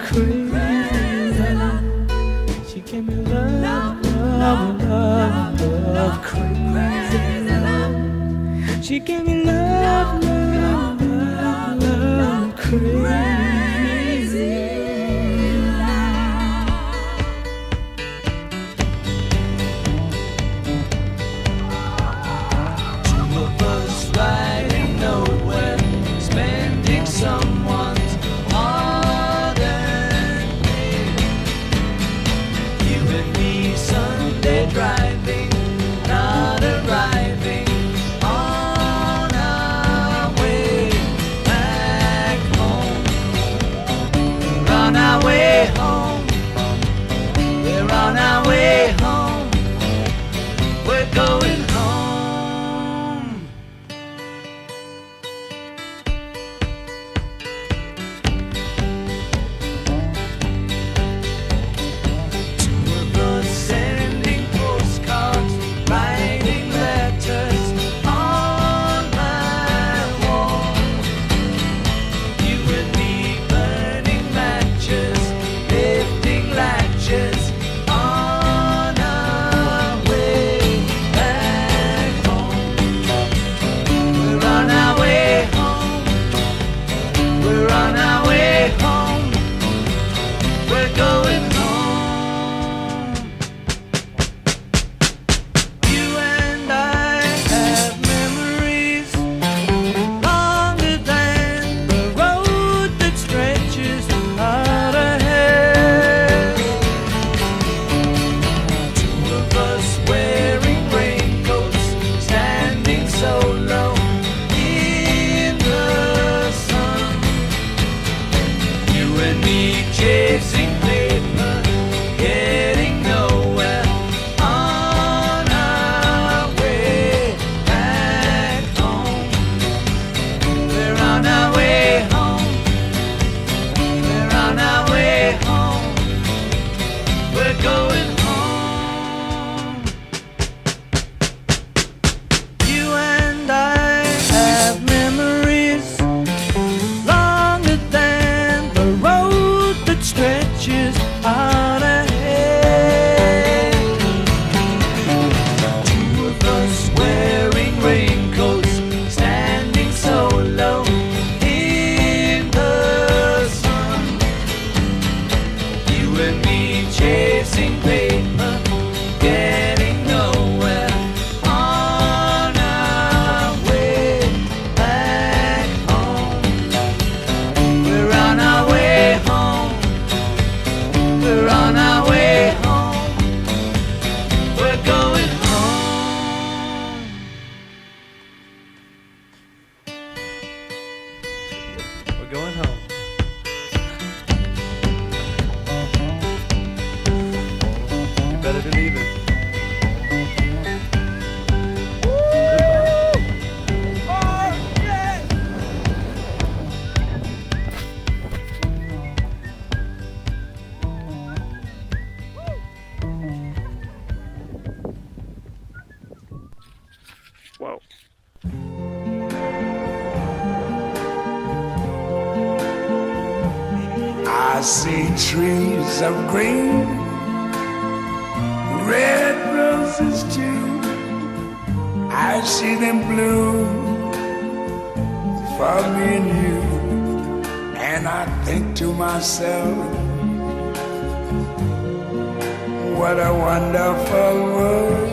crazy. She gave me love, love, love, love, crazy. She gave me love, love, love, love, crazy. Two of us riding nowhere, spending someone's hard-earned day. You and me Sunday driving, not arriving on our way back home. We're on our way home. We're on our way home. We're going home. Sending postcards, writing letters on my wall. You and me burning matches, lifting latches on our way back home. We're on our way home. We're on our way home. We're going home. Chasing paper, getting nowhere on our way back home. We're on our way home. We're on our way home. We're going home. You and I have memories longer than the road that stretches out ahead. Two of us wearing raincoats, standing so low in the sun. You and me chasing paper, getting nowhere on our way back home. We're on our way home. We're on our way home. We're going home. We're going home. You better believe it. Whoa. I see trees of green, red roses too. I see them bloom for me and you. And I think to myself, what a wonderful world.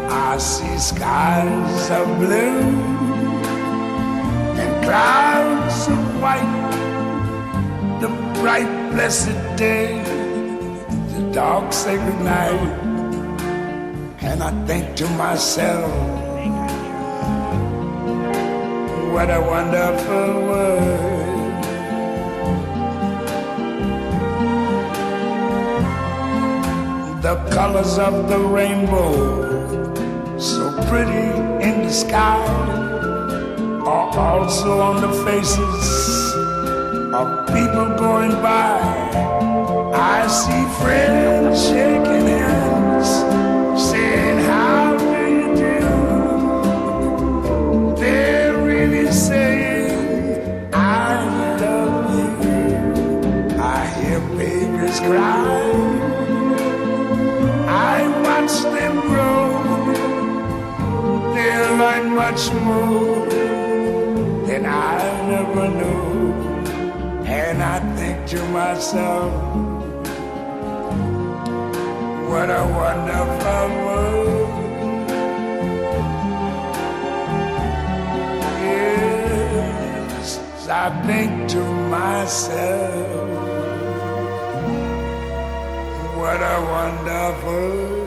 I see skies of blue and clouds of white, the bright blessed day, the dark sacred night. And I think to myself, what a wonderful world. The colors of the rainbow, so pretty in the sky, are also on the faces of people going by. I see friends shaking hands, saying, how do you do? They're really cry. I watch them grow. They learn much more than I never knew. And I think to myself, what a wonderful world. Yes, I think to myself, what a wonderful